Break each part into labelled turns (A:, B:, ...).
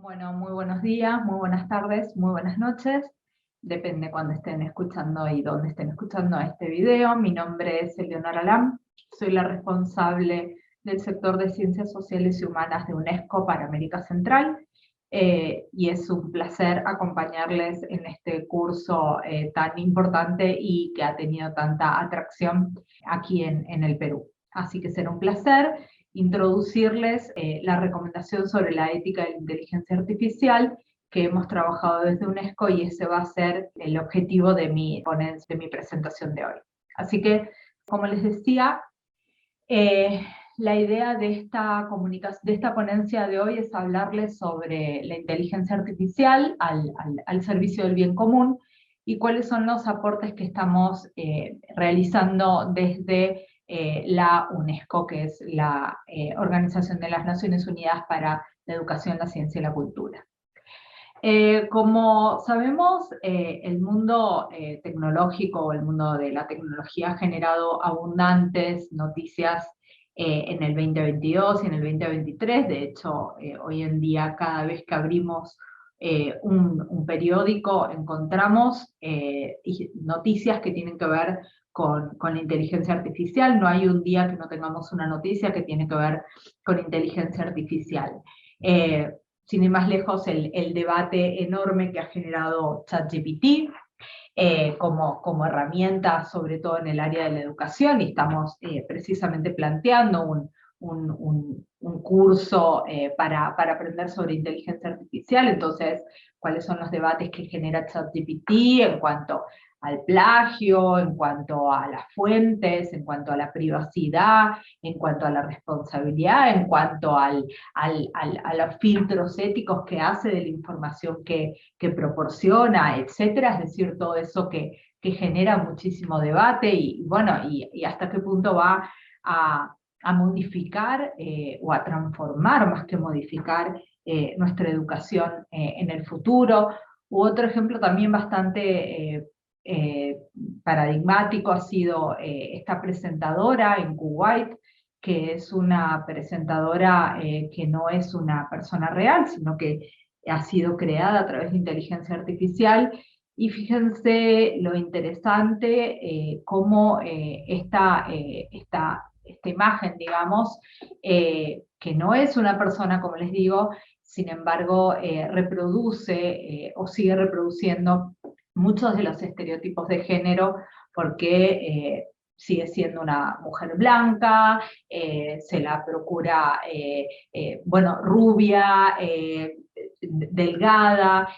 A: Bueno, muy buenos días, muy buenas tardes, muy buenas noches. Depende cuando estén escuchando y dónde estén escuchando este video. Mi nombre es Eleonora Lam, soy la responsable del sector de Ciencias Sociales y Humanas de UNESCO para América Central, y es un placer acompañarles en este curso tan importante y que ha tenido tanta atracción aquí en el Perú. Así que será un placer introducirles la recomendación sobre la ética de la inteligencia artificial que hemos trabajado desde UNESCO, y ese va a ser el objetivo de mi ponencia, de mi presentación de hoy. Así que, como les decía, la idea de esta ponencia de hoy es hablarles sobre la inteligencia artificial al servicio del bien común y cuáles son los aportes que estamos realizando desde la UNESCO, que es la Organización de las Naciones Unidas para la Educación, la Ciencia y la Cultura. Como sabemos, el mundo tecnológico o el mundo de la tecnología ha generado abundantes noticias en el 2022 y en el 2023. De hecho, hoy en día cada vez que abrimos un periódico encontramos noticias que tienen que ver con la inteligencia artificial. No hay un día que no tengamos una noticia que tiene que ver con inteligencia artificial. Sin ir más lejos, el debate enorme que ha generado ChatGPT como herramienta, sobre todo en el área de la educación, y estamos precisamente planteando un curso para aprender sobre inteligencia artificial. Entonces, ¿cuáles son los debates que genera ChatGPT en cuanto al plagio, en cuanto a las fuentes, en cuanto a la privacidad, en cuanto a la responsabilidad, en cuanto a los filtros éticos que hace de la información que proporciona, etcétera? Es decir, todo eso que genera muchísimo debate y bueno, y hasta qué punto va a modificar o a transformar, más que modificar, nuestra educación en el futuro. Otro ejemplo también bastante paradigmático ha sido esta presentadora en Kuwait, que es una presentadora que no es una persona real, sino que ha sido creada a través de inteligencia artificial. Y fíjense lo interesante, cómo esta imagen, digamos, que no es una persona, como les digo, sin embargo, reproduce o sigue reproduciendo muchos de los estereotipos de género, porque sigue siendo una mujer blanca, se la procura, bueno, rubia, delgada,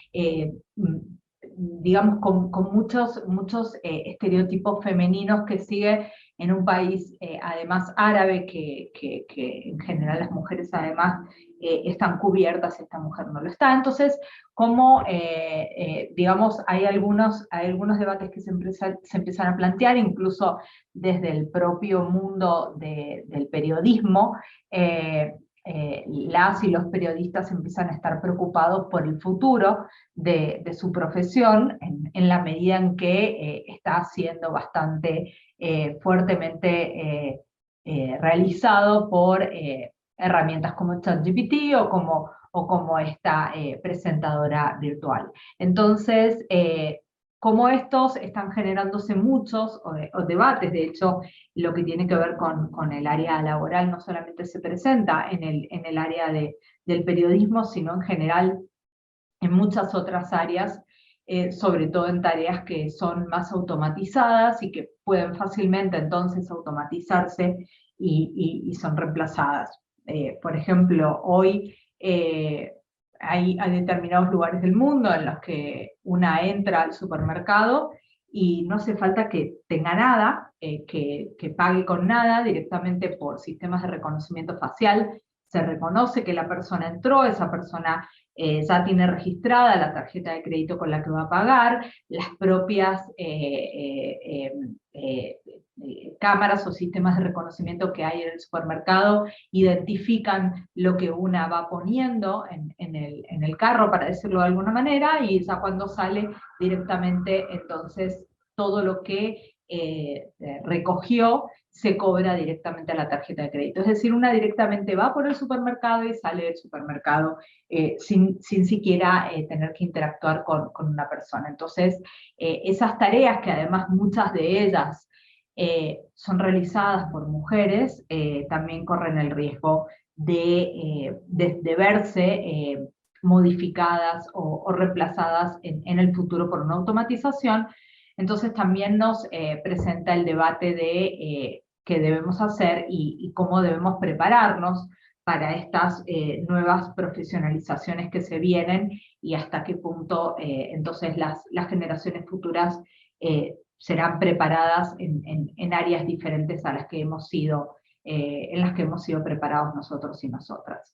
A: digamos, con muchos estereotipos femeninos que sigue en un país, además árabe, que en general las mujeres además están cubiertas, esta mujer no lo está. Entonces, como, digamos, hay algunos debates que se empiezan a plantear, incluso desde el propio mundo del periodismo. Las y los periodistas empiezan a estar preocupados por el futuro de su profesión, en la medida en que está siendo bastante fuertemente realizado por herramientas como ChatGPT o como esta presentadora virtual. Entonces, como estos están generándose muchos o debates. De hecho, lo que tiene que ver con el área laboral no solamente se presenta en el área del periodismo, sino en general en muchas otras áreas, sobre todo en tareas que son más automatizadas y que pueden fácilmente entonces automatizarse y son reemplazadas. Por ejemplo, hoy hay determinados lugares del mundo en los que una entra al supermercado y no hace falta que tenga nada, que pague con nada, directamente por sistemas de reconocimiento facial. Se reconoce que la persona entró, esa persona ya tiene registrada la tarjeta de crédito con la que va a pagar, las propias cámaras o sistemas de reconocimiento que hay en el supermercado identifican lo que una va poniendo en el carro, para decirlo de alguna manera, y ya cuando sale directamente, entonces, todo lo que recogió se cobra directamente a la tarjeta de crédito. Es decir, una directamente va por el supermercado y sale del supermercado sin siquiera tener que interactuar con una persona. Entonces, esas tareas, que además muchas de ellas son realizadas por mujeres, también corren el riesgo de verse modificadas o reemplazadas en el futuro por una automatización. Entonces también nos presenta el debate de qué debemos hacer y cómo debemos prepararnos para estas nuevas profesionalizaciones que se vienen, y hasta qué punto entonces las generaciones futuras serán preparadas en áreas diferentes a las que hemos sido, en las que hemos sido preparados nosotros y nosotras.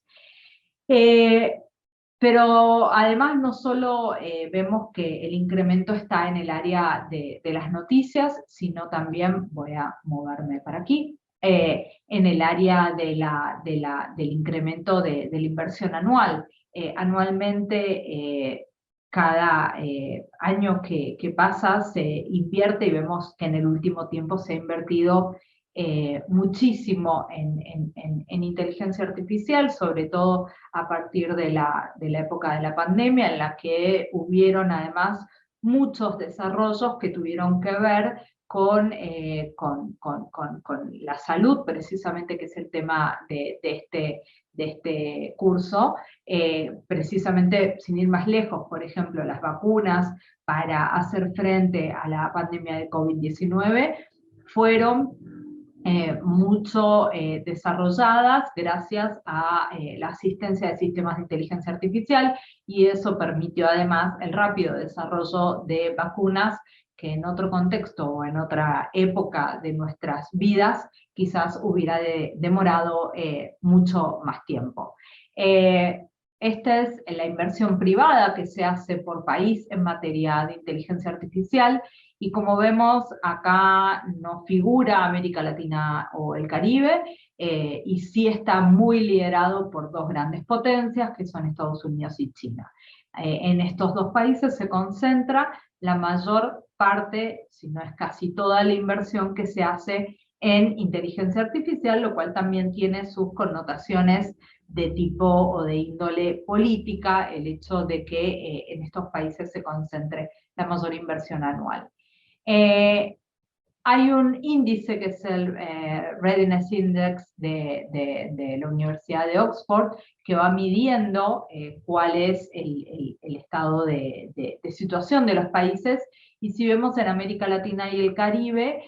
A: Pero además no solo vemos que el incremento está en el área de las noticias, sino también, voy a moverme para aquí, en el área del incremento de la inversión anual. Anualmente, cada año que pasa se invierte, y vemos que en el último tiempo se ha invertido muchísimo en inteligencia artificial, sobre todo a partir de la época de la pandemia, en la que hubieron además muchos desarrollos que tuvieron que ver con la salud, precisamente, que es el tema de este curso. Precisamente, sin ir más lejos, por ejemplo, las vacunas para hacer frente a la pandemia de COVID-19 fueron mucho desarrolladas gracias a la asistencia de sistemas de inteligencia artificial, y eso permitió además el rápido desarrollo de vacunas que en otro contexto o en otra época de nuestras vidas quizás hubiera demorado mucho más tiempo. Esta es la inversión privada que se hace por país en materia de inteligencia artificial, y como vemos acá no figura América Latina o el Caribe, y sí está muy liderado por dos grandes potencias, que son Estados Unidos y China. En estos dos países se concentra la mayor parte, si no es casi toda la inversión que se hace en inteligencia artificial, lo cual también tiene sus connotaciones de tipo o de índole política, el hecho de que en estos países se concentre la mayor inversión anual. Hay un índice que es el Readiness Index de la Universidad de Oxford, que va midiendo cuál es el estado de situación de los países, y si vemos en América Latina y el Caribe,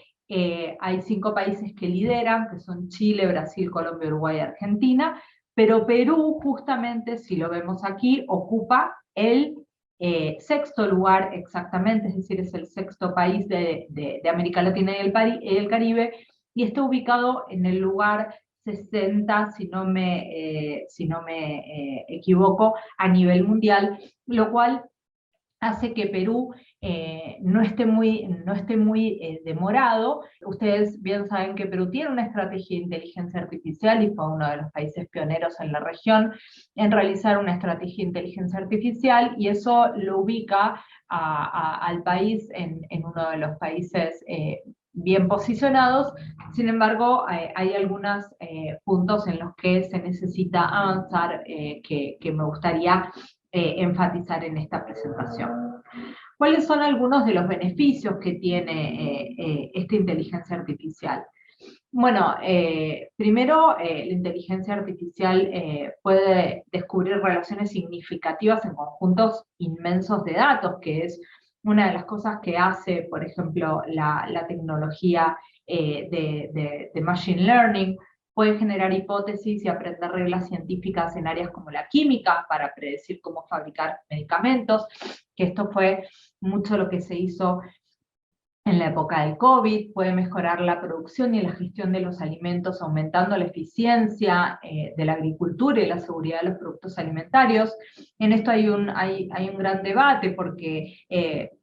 A: hay 5 países que lideran, que son Chile, Brasil, Colombia, Uruguay y Argentina, pero Perú, justamente, si lo vemos aquí, ocupa el sexto lugar exactamente, es decir, es el sexto país de América Latina y el Caribe, y está ubicado en el lugar 60, si no me equivoco, a nivel mundial, lo cual hace que Perú no esté muy demorado. Ustedes bien saben que Perú tiene una estrategia de inteligencia artificial y fue uno de los países pioneros en la región en realizar una estrategia de inteligencia artificial, y eso lo ubica al país en uno de los países bien posicionados. Sin embargo, hay algunos puntos en los que se necesita avanzar, que me gustaría enfatizar en esta presentación. ¿Cuáles son algunos de los beneficios que tiene esta inteligencia artificial? Bueno, primero, la inteligencia artificial puede descubrir relaciones significativas en conjuntos inmensos de datos, que es una de las cosas que hace, por ejemplo, la tecnología de Machine Learning. Puede generar hipótesis y aprender reglas científicas en áreas como la química para predecir cómo fabricar medicamentos, que esto fue mucho lo que se hizo en la época del COVID. Puede mejorar la producción y la gestión de los alimentos, aumentando la eficiencia de la agricultura y la seguridad de los productos alimentarios. En esto hay un gran debate, porque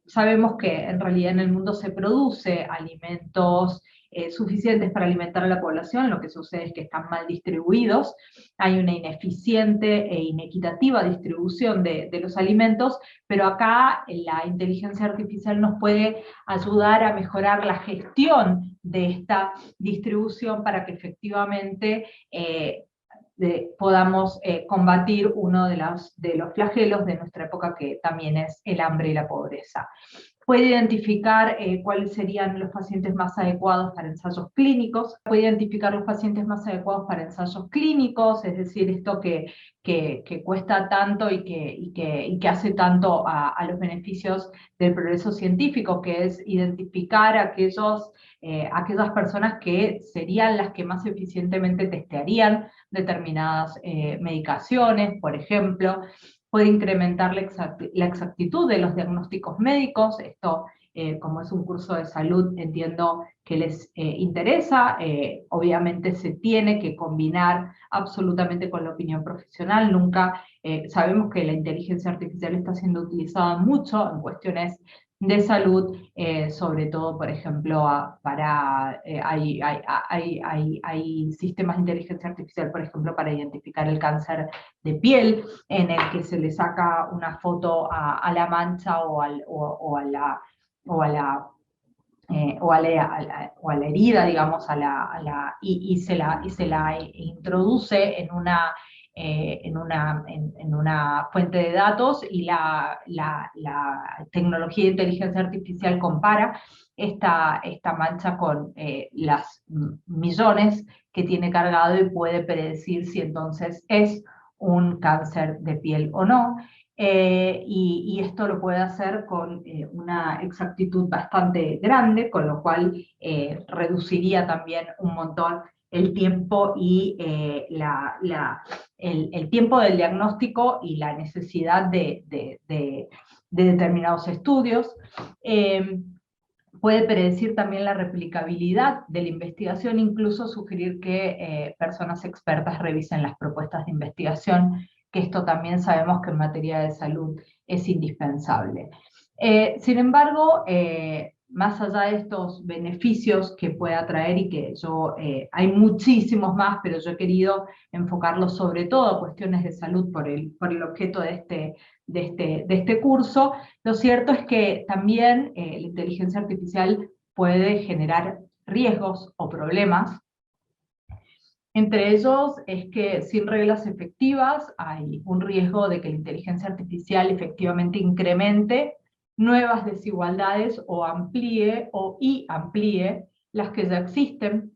A: sabemos que en realidad en el mundo se produce alimentos suficientes para alimentar a la población. Lo que sucede es que están mal distribuidos, hay una ineficiente e inequitativa distribución de los alimentos, pero acá la inteligencia artificial nos puede ayudar a mejorar la gestión de esta distribución para que efectivamente podamos combatir uno de los flagelos de nuestra época, que también es el hambre y la pobreza. Puede identificar cuáles serían los pacientes más adecuados para ensayos clínicos, puede identificar los pacientes más adecuados para ensayos clínicos, es decir, esto que cuesta tanto y que hace tanto a los beneficios del progreso científico, que es identificar aquellas personas que serían las que más eficientemente testearían determinadas medicaciones, por ejemplo. Puede incrementar la exactitud de los diagnósticos médicos. Esto, como es un curso de salud, entiendo que les interesa. Obviamente se tiene que combinar absolutamente con la opinión profesional. Nunca, sabemos que la inteligencia artificial está siendo utilizada mucho en cuestiones de salud, sobre todo, por ejemplo, hay sistemas de inteligencia artificial, por ejemplo, para identificar el cáncer de piel, en el que se le saca una foto a la mancha o a la herida, digamos, y se la introduce en una fuente de datos, y la tecnología de inteligencia artificial compara esta mancha con las millones que tiene cargado, y puede predecir si entonces es un cáncer de piel o no. Y esto lo puede hacer con una exactitud bastante grande, con lo cual reduciría también un montón el tiempo y el tiempo del diagnóstico y la necesidad de determinados estudios. Puede predecir también la replicabilidad de la investigación, incluso sugerir que personas expertas revisen las propuestas de investigación, que esto también sabemos que en materia de salud es indispensable. Sin embargo, más allá de estos beneficios que pueda traer, y que hay muchísimos más, pero yo he querido enfocarlos sobre todo a cuestiones de salud por el objeto de este curso, lo cierto es que también la inteligencia artificial puede generar riesgos o problemas. Entre ellos es que sin reglas efectivas hay un riesgo de que la inteligencia artificial efectivamente incremente nuevas desigualdades o amplíe las que ya existen.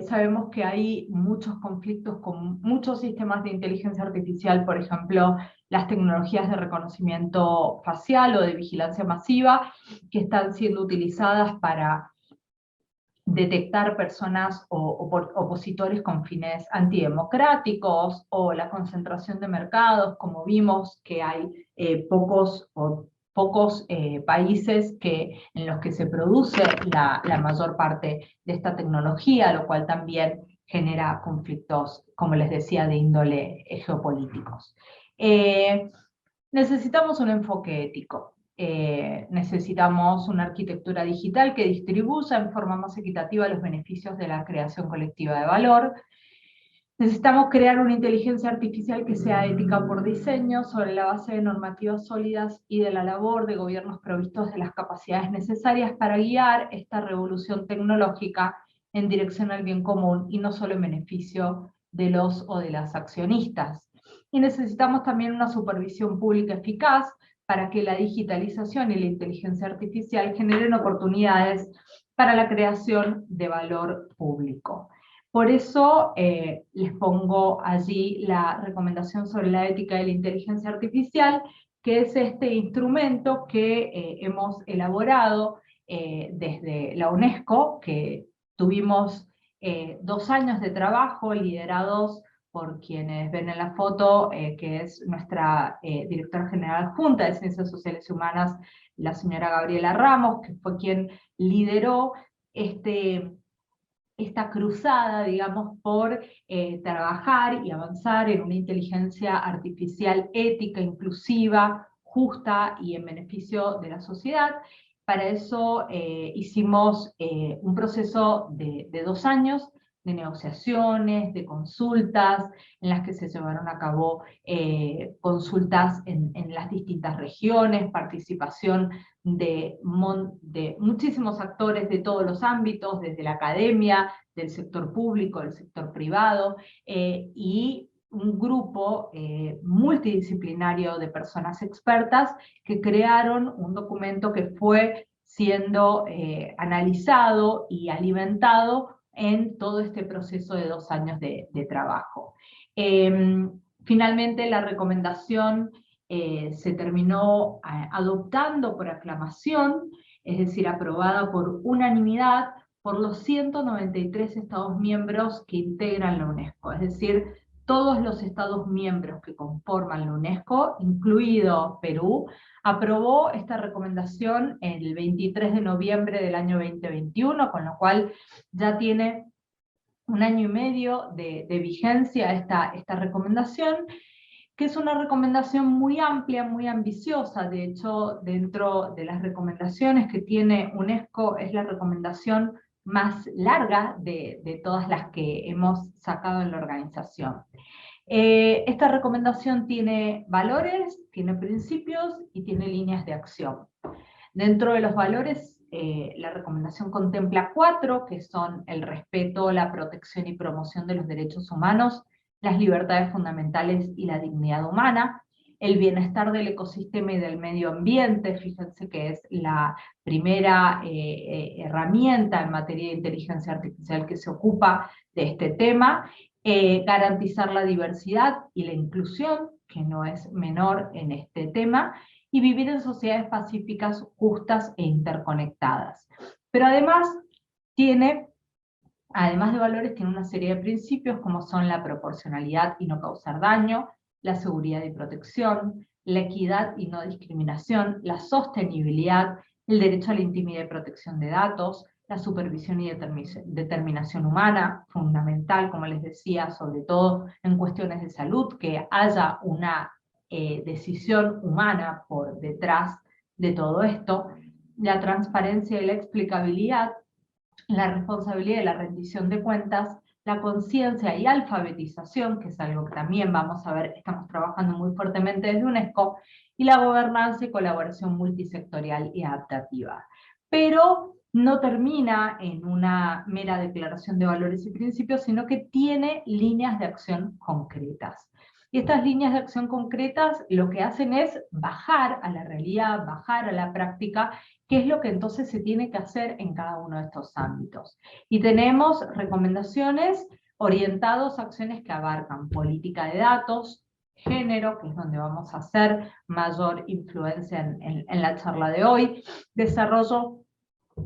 A: Sabemos que hay muchos conflictos con muchos sistemas de inteligencia artificial, por ejemplo, las tecnologías de reconocimiento facial o de vigilancia masiva, que están siendo utilizadas para detectar personas o opositores con fines antidemocráticos, o la concentración de mercados, como vimos que hay pocos países en los que se produce la mayor parte de esta tecnología, lo cual también genera conflictos, como les decía, de índole geopolíticos. Necesitamos un enfoque ético. Necesitamos una arquitectura digital que distribuya en forma más equitativa los beneficios de la creación colectiva de valor. Necesitamos crear una inteligencia artificial que sea ética por diseño, sobre la base de normativas sólidas y de la labor de gobiernos provistos de las capacidades necesarias para guiar esta revolución tecnológica en dirección al bien común, y no solo en beneficio de los o de las accionistas. Y necesitamos también una supervisión pública eficaz para que la digitalización y la inteligencia artificial generen oportunidades para la creación de valor público. Por eso les pongo allí la recomendación sobre la ética de la inteligencia artificial, que es este instrumento que hemos elaborado desde la UNESCO, que tuvimos 2 años de trabajo liderados por quienes ven en la foto, que es nuestra directora general adjunta de Ciencias Sociales y Humanas, la señora Gabriela Ramos, que fue quien lideró esta cruzada, digamos, por trabajar y avanzar en una inteligencia artificial ética, inclusiva, justa y en beneficio de la sociedad. Para eso hicimos un proceso de 2 años de negociaciones, de consultas, en las que se llevaron a cabo consultas en las distintas regiones, participación de muchísimos actores de todos los ámbitos, desde la academia, del sector público, del sector privado, y un grupo multidisciplinario de personas expertas que crearon un documento que fue siendo analizado y alimentado en todo este proceso de 2 años de trabajo. Finalmente la recomendación se terminó adoptando por aclamación, es decir, aprobada por unanimidad por los 193 Estados miembros que integran la UNESCO, es decir, todos los Estados miembros que conforman la UNESCO, incluido Perú, aprobó esta recomendación el 23 de noviembre del año 2021, con lo cual ya tiene 1 año y medio de vigencia esta recomendación, que es una recomendación muy amplia, muy ambiciosa. De hecho, dentro de las recomendaciones que tiene UNESCO, es la recomendación más larga de todas las que hemos sacado en la organización. Esta recomendación tiene valores, tiene principios y tiene líneas de acción. Dentro de los valores, la recomendación contempla 4, que son el respeto, la protección y promoción de los derechos humanos, las libertades fundamentales y la dignidad humana, el bienestar del ecosistema y del medio ambiente. Fíjense que es la primera herramienta en materia de inteligencia artificial que se ocupa de este tema, garantizar la diversidad y la inclusión, que no es menor en este tema, y vivir en sociedades pacíficas, justas e interconectadas. Pero además de valores, tiene una serie de principios como son la proporcionalidad y no causar daño, la seguridad y protección, la equidad y no discriminación, la sostenibilidad, el derecho a la intimidad y protección de datos, la supervisión y determinación humana, fundamental, como les decía, sobre todo en cuestiones de salud, que haya una decisión humana por detrás de todo esto, la transparencia y la explicabilidad, la responsabilidad y la rendición de cuentas, la conciencia y alfabetización, que es algo que también vamos a ver, estamos trabajando muy fuertemente desde UNESCO, y la gobernanza y colaboración multisectorial y adaptativa. Pero no termina en una mera declaración de valores y principios, sino que tiene líneas de acción concretas. Y estas líneas de acción concretas lo que hacen es bajar a la realidad, bajar a la práctica, qué es lo que entonces se tiene que hacer en cada uno de estos ámbitos. Y tenemos recomendaciones orientadas a acciones que abarcan política de datos, género, que es donde vamos a hacer mayor influencia en la charla de hoy, desarrollo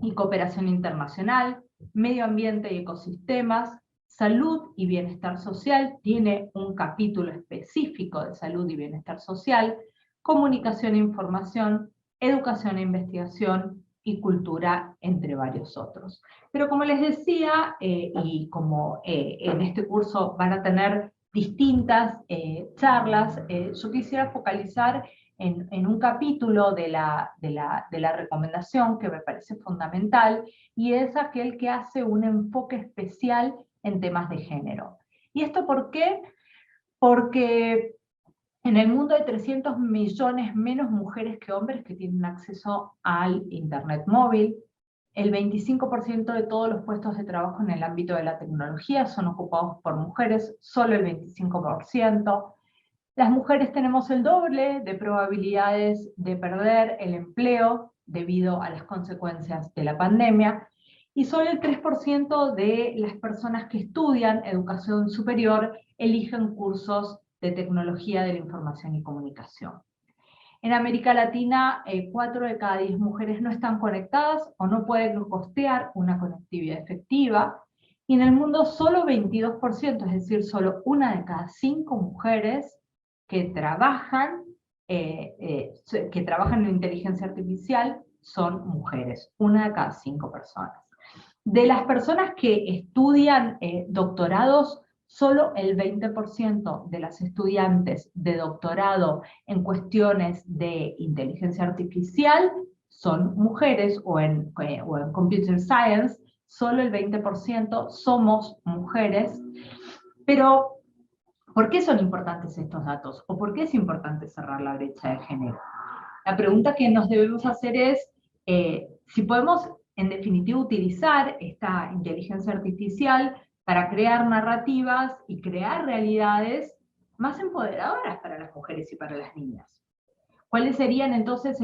A: y cooperación internacional, medio ambiente y ecosistemas, salud y bienestar social, tiene un capítulo específico de salud y bienestar social, comunicación e información, educación e investigación y cultura, entre varios otros. Pero como les decía, y como en este curso van a tener distintas charlas, yo quisiera focalizar en un capítulo de la recomendación que me parece fundamental, y es aquel que hace un enfoque especial en temas de género. ¿Y esto por qué? Porque en el mundo hay 300 millones menos mujeres que hombres que tienen acceso al Internet móvil. El 25% de todos los puestos de trabajo en el ámbito de la tecnología son ocupados por mujeres, solo el 25%. Las mujeres tenemos el doble de probabilidades de perder el empleo debido a las consecuencias de la pandemia, y solo el 3% de las personas que estudian educación superior eligen cursos de tecnología de la información y comunicación. En América Latina, 4 de cada 10 mujeres no están conectadas o no pueden costear una conectividad efectiva, y en el mundo solo 22%, es decir, solo 1 de cada 5 mujeres que trabajan en inteligencia artificial son mujeres, 1 de cada 5 personas. De las personas que estudian doctorados, solo el 20% de las estudiantes de doctorado en cuestiones de inteligencia artificial son mujeres, o en computer science solo el 20% somos mujeres, pero ¿por qué son importantes estos datos? ¿O por qué es importante cerrar la brecha de género? La pregunta que nos debemos hacer es si podemos, en definitiva, utilizar esta inteligencia artificial para crear narrativas y crear realidades más empoderadoras para las mujeres y para las niñas. ¿Cuáles serían entonces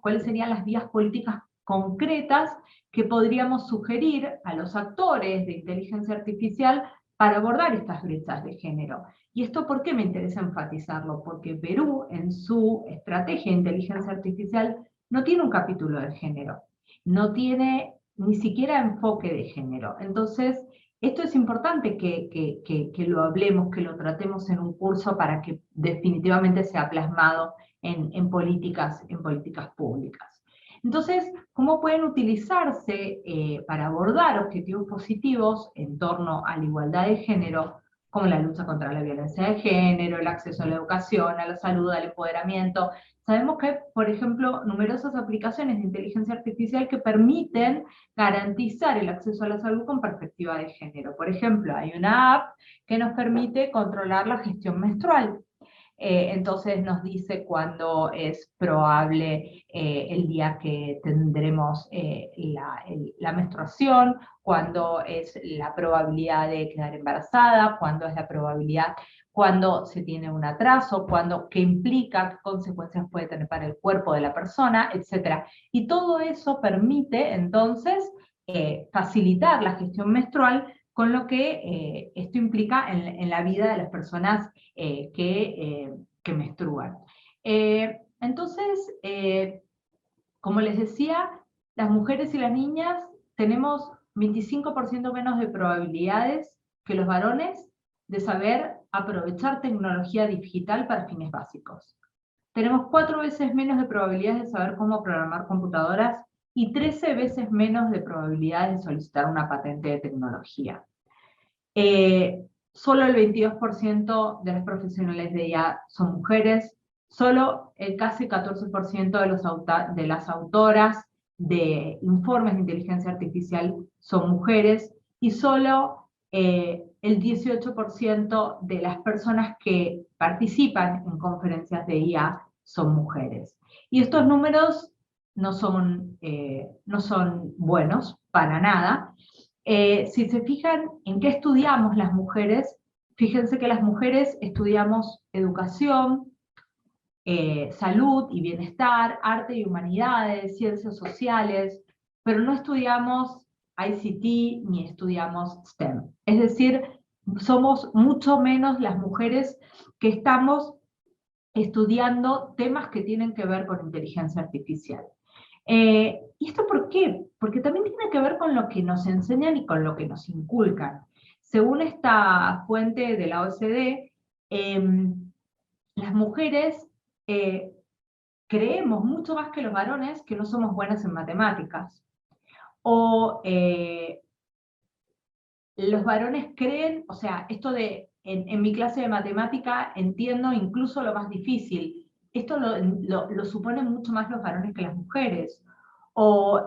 A: cuáles serían las vías políticas concretas que podríamos sugerir a los actores de inteligencia artificial para abordar estas brechas de género? ¿Y esto por qué me interesa enfatizarlo? Porque Perú, en su estrategia de inteligencia artificial, no tiene un capítulo de género, no tiene ni siquiera enfoque de género. Entonces, esto es importante que lo hablemos, que lo tratemos en un curso para que definitivamente sea plasmado en políticas públicas. Entonces, ¿cómo pueden utilizarse para abordar objetivos positivos en torno a la igualdad de género, como la lucha contra la violencia de género, el acceso a la educación, a la salud, al empoderamiento? Sabemos que hay, por ejemplo, numerosas aplicaciones de inteligencia artificial que permiten garantizar el acceso a la salud con perspectiva de género. Por ejemplo, hay una app que nos permite controlar la gestión menstrual. Entonces nos dice cuándo es probable el día que tendremos la menstruación, cuándo es la probabilidad de quedar embarazada, cuándo es la probabilidad, cuándo se tiene un atraso, qué implica, qué consecuencias puede tener para el cuerpo de la persona, etc. Y todo eso permite entonces facilitar la gestión menstrual, con lo que esto implica en la vida de las personas que menstruan. Entonces, como les decía, las mujeres y las niñas tenemos 25% menos de probabilidades que los varones de saber aprovechar tecnología digital para fines básicos. Tenemos 4 veces menos de probabilidades de saber cómo programar computadoras y 13 veces menos de probabilidades de solicitar una patente de tecnología. Solo el 22% de las profesionales de IA son mujeres, solo el casi 14% de las autoras de informes de inteligencia artificial son mujeres, y solo el 18% de las personas que participan en conferencias de IA son mujeres. Y estos números no son buenos para nada. Si se fijan en qué estudiamos las mujeres, fíjense que las mujeres estudiamos educación, salud y bienestar, arte y humanidades, ciencias sociales, pero no estudiamos ICT ni estudiamos STEM. Es decir, somos mucho menos las mujeres que estamos estudiando temas que tienen que ver con inteligencia artificial. ¿Y esto por qué? Porque también tiene que ver con lo que nos enseñan y con lo que nos inculcan. Según esta fuente de la OCDE, las mujeres creemos mucho más que los varones que no somos buenas en matemáticas. O los varones creen, o sea, esto de en mi clase de matemática entiendo incluso lo más difícil. Esto lo suponen mucho más los varones que las mujeres. O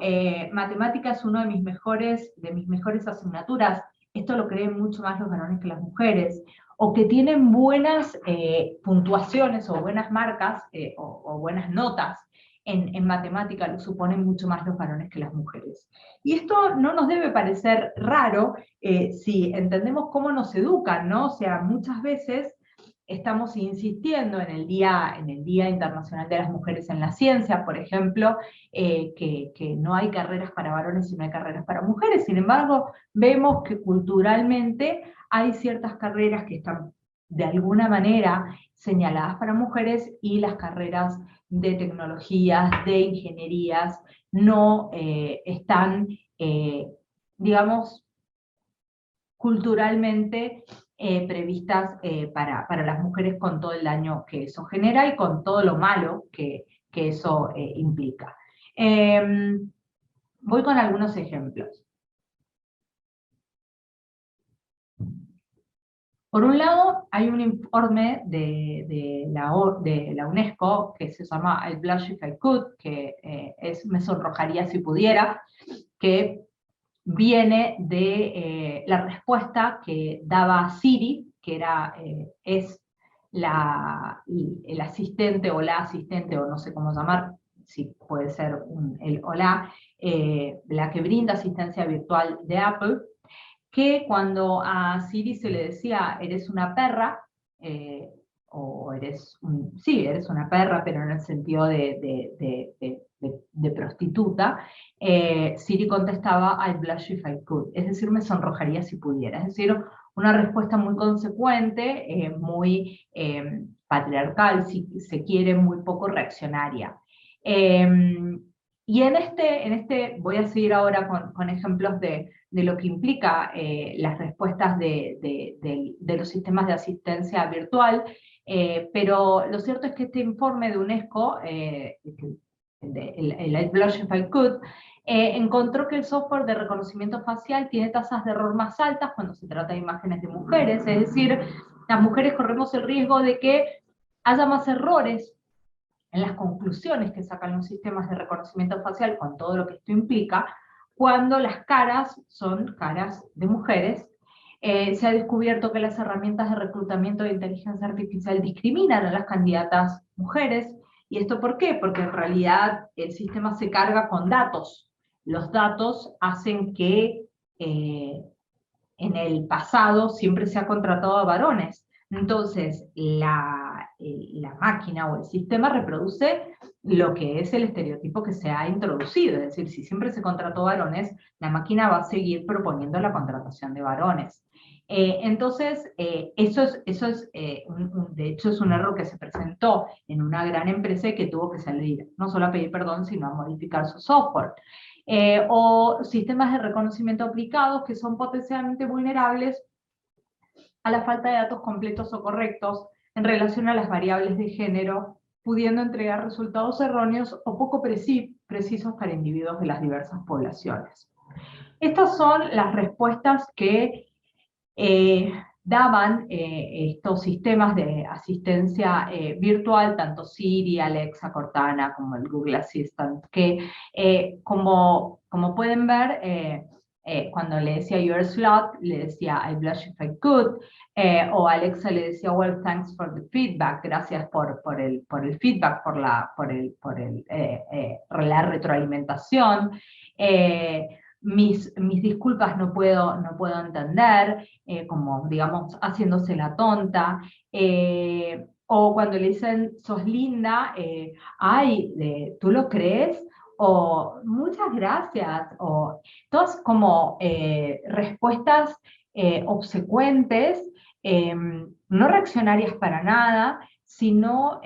A: matemática es uno de mis mejores asignaturas. Esto lo creen mucho más los varones que las mujeres. O que tienen buenas puntuaciones o buenas marcas o buenas notas en matemática, lo suponen mucho más los varones que las mujeres. Y esto no nos debe parecer raro si entendemos cómo nos educan, ¿no? O sea, muchas veces estamos insistiendo en el Día Internacional de las Mujeres en la Ciencia, por ejemplo, que no hay carreras para varones y no hay carreras para mujeres. Sin embargo, vemos que culturalmente hay ciertas carreras que están de alguna manera señaladas para mujeres, y las carreras de tecnologías, de ingenierías, no están, digamos, culturalmente previstas para las mujeres, con todo el daño que eso genera y con todo lo malo que eso implica. Voy con algunos ejemplos. Por un lado, hay un informe de la UNESCO que se llama I Blush If I Could, que me sonrojaría si pudiera, que viene de la respuesta que daba Siri, que es el asistente o la asistente, o no sé cómo llamar, si puede ser el o la que brinda asistencia virtual de Apple, que cuando a Siri se le decía, eres una perra, o sí, eres una perra, pero en el sentido de prostituta, Siri contestaba, I blush if I could, es decir, me sonrojaría si pudiera, es decir, una respuesta muy consecuente, muy patriarcal, si se quiere, muy poco reaccionaria. Y voy a seguir ahora con ejemplos de lo que implica las respuestas de los sistemas de asistencia virtual, pero lo cierto es que este informe de UNESCO, el I Blush If I Could, encontró que el software de reconocimiento facial tiene tasas de error más altas cuando se trata de imágenes de mujeres, es decir, las mujeres corremos el riesgo de que haya más errores en las conclusiones que sacan los sistemas de reconocimiento facial, con todo lo que esto implica, cuando las caras son caras de mujeres. Se ha descubierto que las herramientas de reclutamiento de inteligencia artificial discriminan a las candidatas mujeres. ¿Y esto por qué? Porque en realidad el sistema se carga con datos. Los datos hacen que en el pasado siempre se ha contratado a varones. Entonces, la máquina o el sistema reproduce lo que es el estereotipo que se ha introducido. Es decir, si siempre se contrató varones, la máquina va a seguir proponiendo la contratación de varones. Entonces, eso es de hecho, es un error que se presentó en una gran empresa y que tuvo que salir no solo a pedir perdón, sino a modificar su software. O sistemas de reconocimiento aplicados que son potencialmente vulnerables a la falta de datos completos o correctos en relación a las variables de género, pudiendo entregar resultados erróneos o poco precisos para individuos de las diversas poblaciones. Estas son las respuestas que daban estos sistemas de asistencia virtual, tanto Siri, Alexa, Cortana, como el Google Assistant, que como pueden ver, cuando le decía you're a slut, le decía I blush if I could, o Alexa le decía well, thanks for the feedback, gracias por el feedback, por la retroalimentación. Mis disculpas no puedo entender, como digamos haciéndose la tonta, o cuando le dicen sos linda, ay, ¿tú lo crees? O muchas gracias, o todas como respuestas obsecuentes, no reaccionarias para nada, sino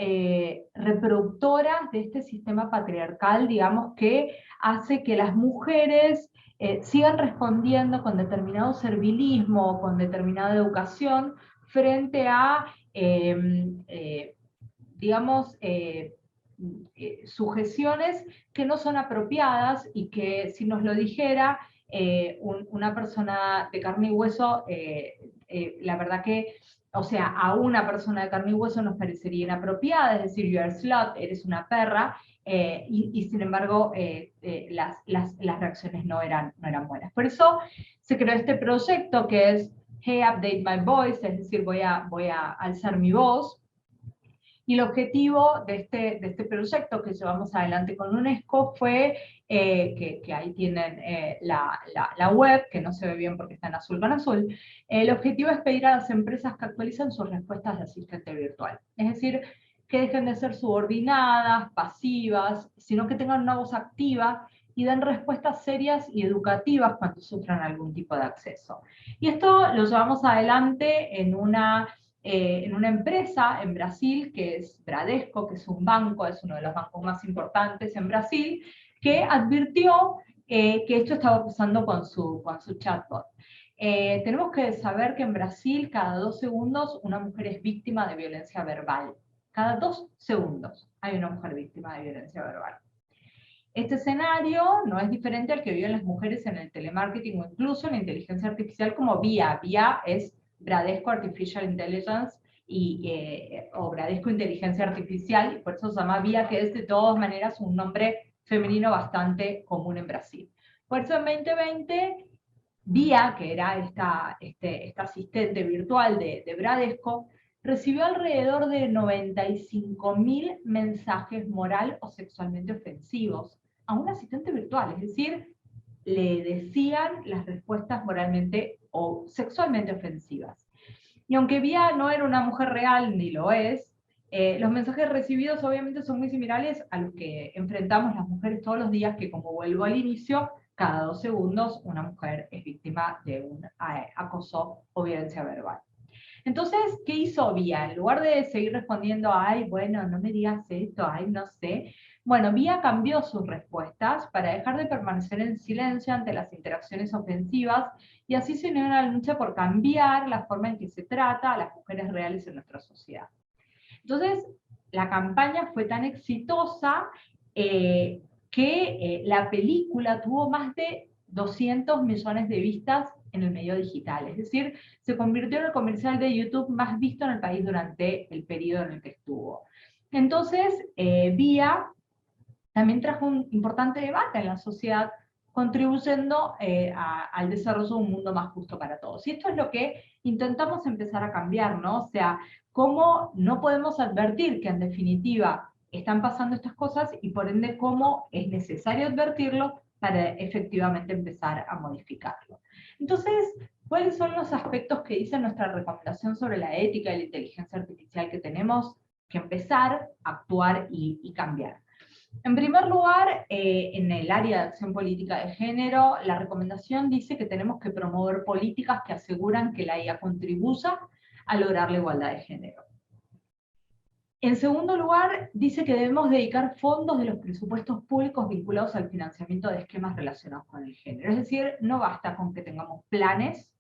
A: reproductoras de este sistema patriarcal, digamos, que hace que las mujeres sigan respondiendo con determinado servilismo, con determinada educación, frente a, digamos, sujeciones que no son apropiadas y que si nos lo dijera una persona de carne y hueso, la verdad que, o sea, a una persona de carne y hueso nos parecería inapropiada, es decir, you're a slut, eres una perra, y sin embargo las reacciones no eran buenas. Por eso se creó este proyecto que es Hey, Update My Voice, es decir, voy a alzar mi voz. Y el objetivo de este proyecto que llevamos adelante con UNESCO fue, que ahí tienen la web, que no se ve bien porque está en azul con azul, el objetivo es pedir a las empresas que actualicen sus respuestas de asistente virtual. Es decir, que dejen de ser subordinadas, pasivas, sino que tengan una voz activa y den respuestas serias y educativas cuando sufran algún tipo de acceso. Y esto lo llevamos adelante en una empresa en Brasil, que es Bradesco, que es un banco, es uno de los bancos más importantes en Brasil, que advirtió que esto estaba pasando con su chatbot. Tenemos que saber que en Brasil cada 2 segundos una mujer es víctima de violencia verbal. Cada 2 segundos hay una mujer víctima de violencia verbal. Este escenario no es diferente al que viven las mujeres en el telemarketing o incluso en la inteligencia artificial como VIA. VIA es Bradesco Artificial Intelligence o Bradesco Inteligencia Artificial, y por eso se llama VIA, que es de todas maneras un nombre femenino bastante común en Brasil. Por eso en 2020 Vía, que era esta asistente virtual de Bradesco, recibió alrededor de 95.000 mensajes moral o sexualmente ofensivos a un asistente virtual, es decir, le decían las respuestas moralmente o sexualmente ofensivas. Y aunque Vía no era una mujer real, ni lo es, los mensajes recibidos obviamente son muy similares a los que enfrentamos las mujeres todos los días, que como vuelvo al inicio, cada 2 segundos una mujer es víctima de un acoso o violencia verbal. Entonces, ¿qué hizo Vía? En lugar de seguir respondiendo, ay, bueno, no me digas esto, ay, no sé, bueno, Vía cambió sus respuestas para dejar de permanecer en silencio ante las interacciones ofensivas y así se unió a la lucha por cambiar la forma en que se trata a las mujeres reales en nuestra sociedad. Entonces, la campaña fue tan exitosa que la película tuvo más de 200 millones de vistas en el medio digital, es decir, se convirtió en el comercial de YouTube más visto en el país durante el periodo en el que estuvo. Entonces, Vía también trajo un importante debate en la sociedad, contribuyendo al desarrollo de un mundo más justo para todos. Y esto es lo que intentamos empezar a cambiar, ¿no? O sea, cómo no podemos advertir que en definitiva están pasando estas cosas y por ende cómo es necesario advertirlo para efectivamente empezar a modificarlo. Entonces, ¿cuáles son los aspectos que dice nuestra recomendación sobre la ética y la inteligencia artificial que tenemos que empezar a actuar y cambiar? En primer lugar, en el área de acción política de género, la recomendación dice que tenemos que promover políticas que aseguran que la IA contribuya a lograr la igualdad de género. En segundo lugar, dice que debemos dedicar fondos de los presupuestos públicos vinculados al financiamiento de esquemas relacionados con el género. Es decir, no basta con que tengamos planes,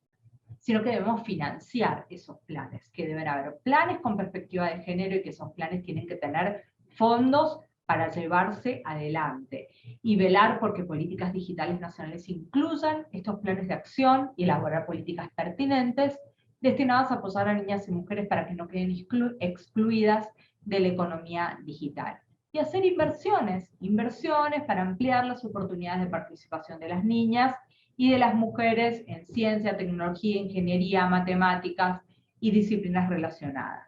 A: sino que debemos financiar esos planes, que deben haber planes con perspectiva de género y que esos planes tienen que tener fondos para llevarse adelante y velar porque políticas digitales nacionales incluyan estos planes de acción y elaborar políticas pertinentes destinadas a apoyar a niñas y mujeres para que no queden excluidas de la economía digital. Y hacer inversiones para ampliar las oportunidades de participación de las niñas y de las mujeres en ciencia, tecnología, ingeniería, matemáticas y disciplinas relacionadas.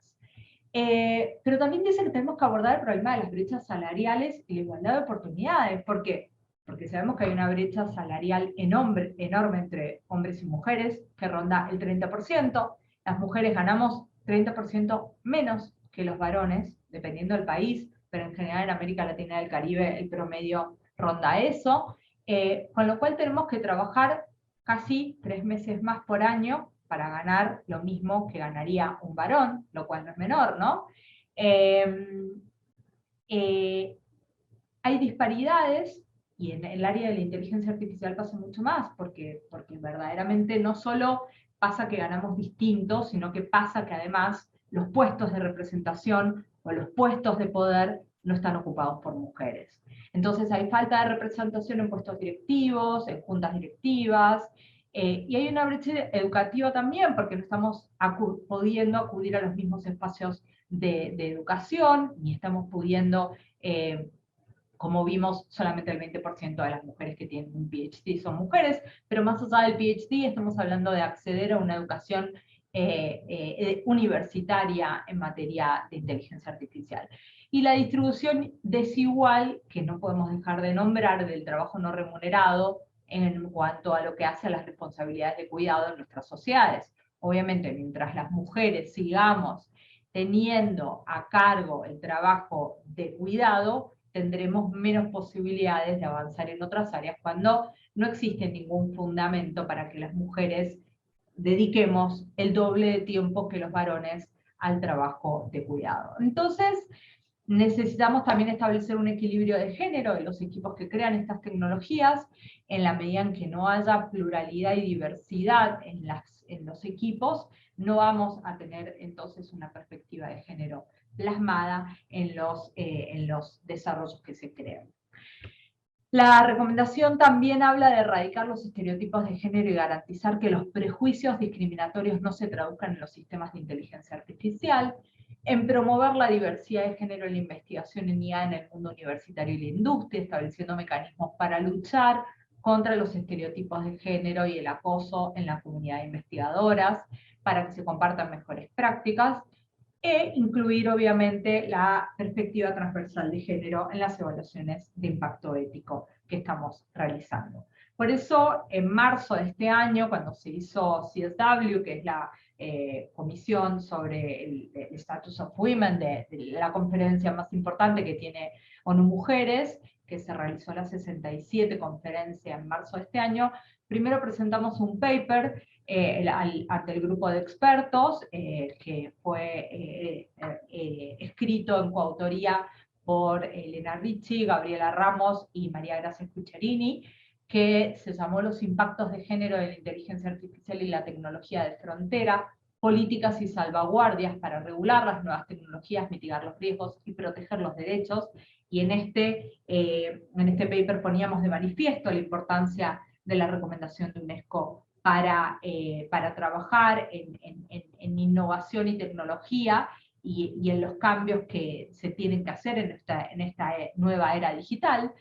A: Pero también dice que tenemos que abordar el problema de las brechas salariales y la igualdad de oportunidades. ¿Por qué? Porque sabemos que hay una brecha salarial enorme entre hombres y mujeres, que ronda el 30%. Las mujeres ganamos 30% menos que los varones, dependiendo del país, pero en general en América Latina y el Caribe el promedio ronda eso. Con lo cual tenemos que trabajar casi 3 meses más por año para ganar lo mismo que ganaría un varón, lo cual no es menor, ¿no? Hay disparidades, y en el área de la inteligencia artificial pasa mucho más, porque verdaderamente no solo pasa que ganamos distinto, sino que pasa que además los puestos de representación o los puestos de poder no están ocupados por mujeres. Entonces hay falta de representación en puestos directivos, en juntas directivas, y hay una brecha educativa también, porque no estamos pudiendo acudir a los mismos espacios de educación, ni estamos pudiendo, como vimos, solamente el 20% de las mujeres que tienen un PhD son mujeres, pero más allá del PhD estamos hablando de acceder a una educación universitaria en materia de inteligencia artificial. Y la distribución desigual, que no podemos dejar de nombrar, del trabajo no remunerado en cuanto a lo que hace a las responsabilidades de cuidado en nuestras sociedades. Obviamente, mientras las mujeres sigamos teniendo a cargo el trabajo de cuidado, tendremos menos posibilidades de avanzar en otras áreas cuando no existe ningún fundamento para que las mujeres dediquemos el doble de tiempo que los varones al trabajo de cuidado. Entonces, necesitamos también establecer un equilibrio de género en los equipos que crean estas tecnologías, en la medida en que no haya pluralidad y diversidad en los equipos, no vamos a tener entonces una perspectiva de género plasmada en los desarrollos que se crean. La recomendación también habla de erradicar los estereotipos de género y garantizar que los prejuicios discriminatorios no se traduzcan en los sistemas de inteligencia artificial, en promover la diversidad de género en la investigación en IA en el mundo universitario y la industria, estableciendo mecanismos para luchar contra los estereotipos de género y el acoso en la comunidad de investigadoras, para que se compartan mejores prácticas, e incluir obviamente la perspectiva transversal de género en las evaluaciones de impacto ético que estamos realizando. Por eso, en marzo de este año, cuando se hizo CSW, que es la comisión sobre el Status of Women, de la conferencia más importante que tiene ONU Mujeres, que se realizó la 67 conferencia en marzo de este año, primero presentamos un paper ante el grupo de expertos, que fue escrito en coautoría por Elena Ricci, Gabriela Ramos y María Gracia Cuccerini, que se llamó Los impactos de género de la inteligencia artificial y la tecnología de frontera, políticas y salvaguardias para regular las nuevas tecnologías, mitigar los riesgos y proteger los derechos. Y en este paper poníamos de manifiesto la importancia de la recomendación de UNESCO para trabajar en innovación y tecnología y en los cambios que se tienen que hacer en esta nueva era digital.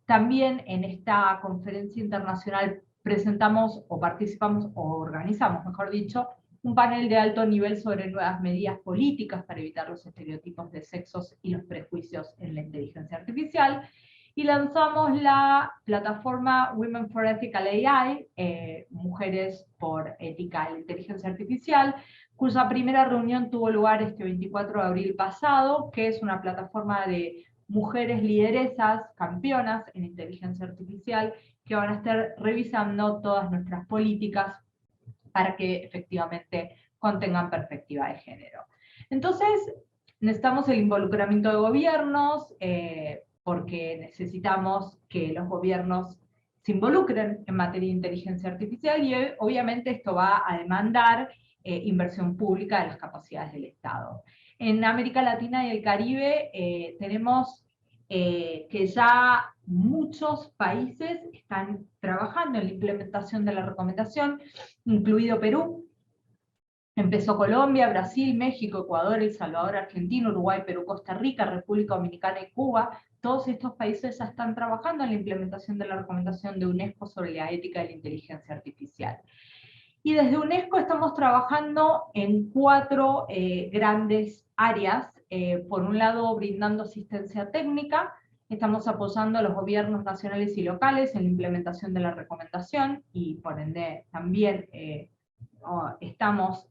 A: También en esta conferencia internacional presentamos o participamos o organizamos, mejor dicho, un panel de alto nivel sobre nuevas medidas políticas para evitar los estereotipos de sexos y los prejuicios en la inteligencia artificial, y lanzamos la plataforma Women for Ethical AI, Mujeres por Ética en la Inteligencia Artificial, cuya primera reunión tuvo lugar este 24 de abril pasado, que es una plataforma de mujeres lideresas, campeonas en inteligencia artificial, que van a estar revisando todas nuestras políticas para que efectivamente contengan perspectiva de género. Entonces, necesitamos el involucramiento de gobiernos, porque necesitamos que los gobiernos se involucren en materia de inteligencia artificial, y obviamente esto va a demandar inversión pública de las capacidades del Estado. En América Latina y el Caribe tenemos que ya muchos países están trabajando en la implementación de la recomendación, incluido Perú. Empezó Colombia, Brasil, México, Ecuador, El Salvador, Argentina, Uruguay, Perú, Costa Rica, República Dominicana y Cuba. Todos estos países ya están trabajando en la implementación de la recomendación de UNESCO sobre la ética de la inteligencia artificial. Y desde UNESCO estamos trabajando en 4 grandes áreas. Por un lado, brindando asistencia técnica. Estamos apoyando a los gobiernos nacionales y locales en la implementación de la recomendación, y por ende también estamos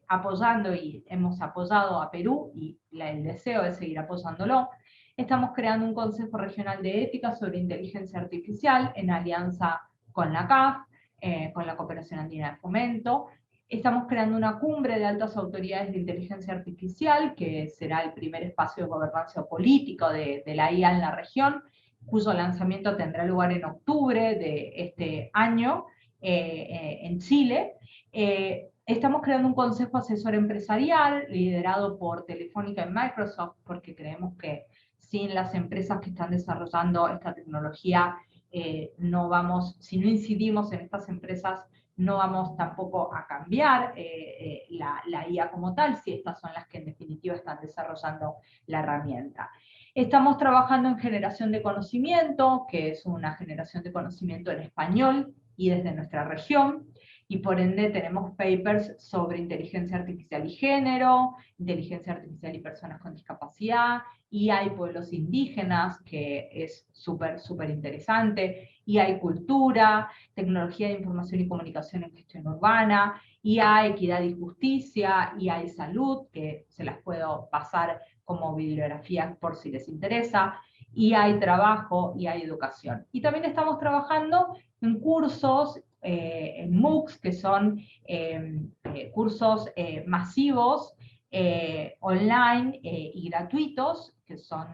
A: apoyando y hemos apoyado a Perú, y el deseo es seguir apoyándolo. Estamos creando un Consejo Regional de Ética sobre Inteligencia Artificial en alianza con la CAF, con la Cooperación Andina de Fomento. Estamos creando una cumbre de altas autoridades de inteligencia artificial, que será el primer espacio de gobernanza política de la IA en la región, cuyo lanzamiento tendrá lugar en octubre de este año en Chile. Estamos creando un consejo asesor empresarial liderado por Telefónica y Microsoft, porque creemos que sin las empresas que están desarrollando esta tecnología, si no incidimos en estas empresas, no vamos tampoco a cambiar la IA como tal, si estas son las que en definitiva están desarrollando la herramienta. Estamos trabajando en generación de conocimiento, que es una generación de conocimiento en español y desde nuestra región, y por ende tenemos papers sobre inteligencia artificial y género, inteligencia artificial y personas con discapacidad, y hay pueblos indígenas, que es súper interesante, y hay cultura, tecnología de información y comunicación en gestión urbana, y hay equidad y justicia, y hay salud, que se las puedo pasar como bibliografía por si les interesa, y hay trabajo, y hay educación. Y también estamos trabajando en cursos, en MOOCs, que son cursos masivos, online y gratuitos, que son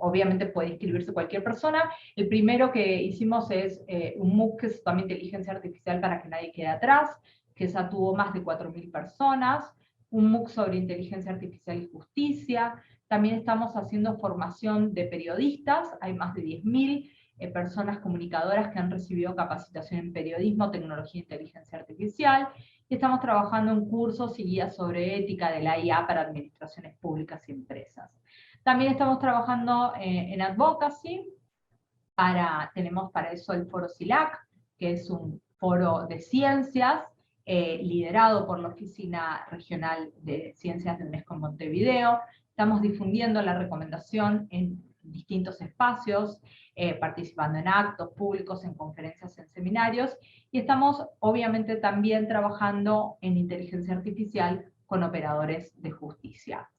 A: obviamente puede inscribirse cualquier persona. El primero que hicimos es un MOOC que se llama Inteligencia Artificial para que nadie quede atrás, que ya tuvo más de 4.000 personas, un MOOC sobre inteligencia artificial y justicia. También estamos haciendo formación de periodistas, hay más de 10.000 personas comunicadoras que han recibido capacitación en periodismo, tecnología e inteligencia artificial, y estamos trabajando en cursos y guías sobre ética de la IA para administraciones públicas y empresas. También estamos trabajando en advocacy, tenemos para eso el foro SILAC, que es un foro de ciencias, liderado por la Oficina Regional de Ciencias de UNESCO en Montevideo. Estamos difundiendo la recomendación en distintos espacios, participando en actos públicos, en conferencias, en seminarios, y estamos obviamente también trabajando en inteligencia artificial con operadores de justicia.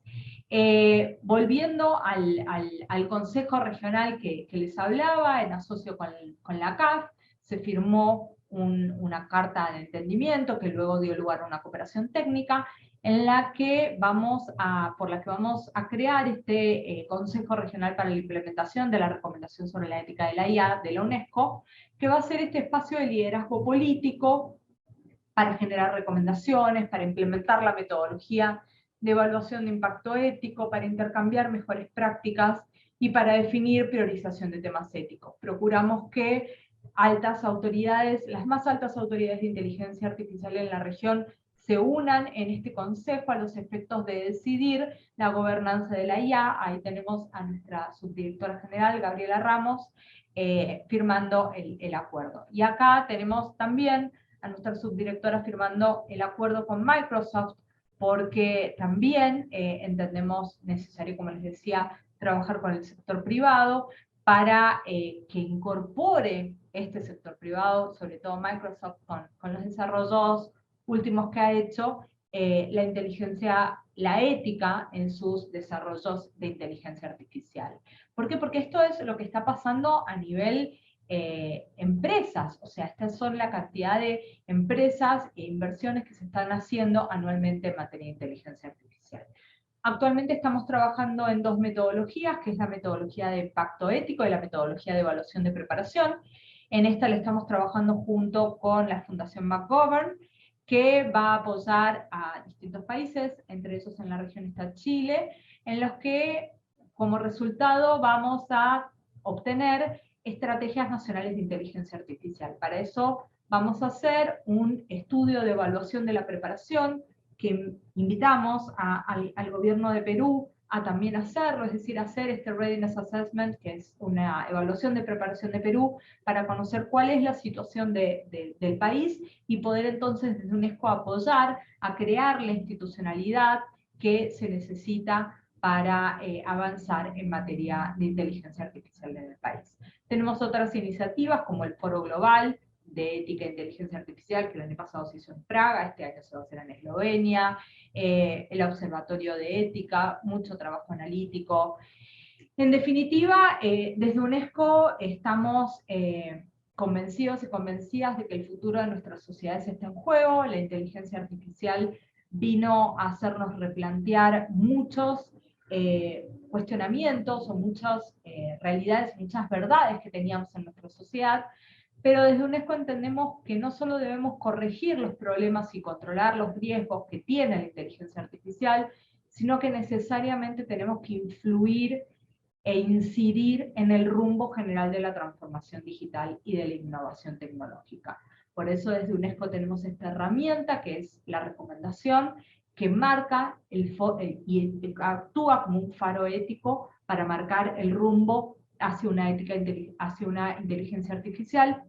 A: Volviendo al Consejo Regional que les hablaba, en asocio con la CAF, se firmó una carta de entendimiento que luego dio lugar a una cooperación técnica, por la que vamos a crear este Consejo Regional para la Implementación de la Recomendación sobre la Ética de la IA de la UNESCO, que va a ser este espacio de liderazgo político para generar recomendaciones, para implementar la metodología de evaluación de impacto ético, para intercambiar mejores prácticas y para definir priorización de temas éticos. Procuramos que las más altas autoridades de inteligencia artificial en la región se unan en este consejo a los efectos de decidir la gobernanza de la IA. Ahí tenemos a nuestra subdirectora general, Gabriela Ramos, firmando el acuerdo. Y acá tenemos también a nuestra subdirectora firmando el acuerdo con Microsoft, porque también entendemos necesario, como les decía, trabajar con el sector privado para que incorpore este sector privado, sobre todo Microsoft, con los desarrollos últimos que ha hecho, la ética en sus desarrollos de inteligencia artificial. ¿Por qué? Porque esto es lo que está pasando a nivel empresas, o sea, estas son la cantidad de empresas e inversiones que se están haciendo anualmente en materia de inteligencia artificial. Actualmente estamos trabajando en dos metodologías, que es la metodología de pacto ético y la metodología de evaluación de preparación. En esta le estamos trabajando junto con la Fundación McGovern, que va a apoyar a distintos países, entre esos en la región está Chile, en los que como resultado vamos a obtener estrategias nacionales de inteligencia artificial. Para eso vamos a hacer un estudio de evaluación de la preparación que invitamos al gobierno de Perú a también hacerlo, es decir, hacer este Readiness Assessment, que es una evaluación de preparación de Perú, para conocer cuál es la situación del país y poder entonces desde UNESCO apoyar a crear la institucionalidad que se necesita para avanzar en materia de inteligencia artificial en el país. Tenemos otras iniciativas como el Foro Global de Ética e Inteligencia Artificial, que el año pasado se hizo en Praga, este año se va a hacer en Eslovenia, el Observatorio de Ética, mucho trabajo analítico. En definitiva, desde UNESCO estamos convencidos y convencidas de que el futuro de nuestras sociedades está en juego. La inteligencia artificial vino a hacernos replantear muchos cuestionamientos o muchas realidades, muchas verdades que teníamos en nuestra sociedad, pero desde UNESCO entendemos que no solo debemos corregir los problemas y controlar los riesgos que tiene la inteligencia artificial, sino que necesariamente tenemos que influir e incidir en el rumbo general de la transformación digital y de la innovación tecnológica. Por eso desde UNESCO tenemos esta herramienta que es la recomendación, que marca y actúa como un faro ético para marcar el rumbo hacia hacia una inteligencia artificial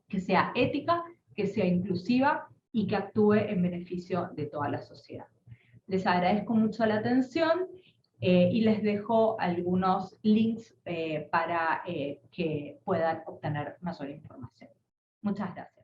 A: que sea ética, que sea inclusiva y que actúe en beneficio de toda la sociedad. Les agradezco mucho la atención y les dejo algunos links para que puedan obtener mayor información. Muchas gracias.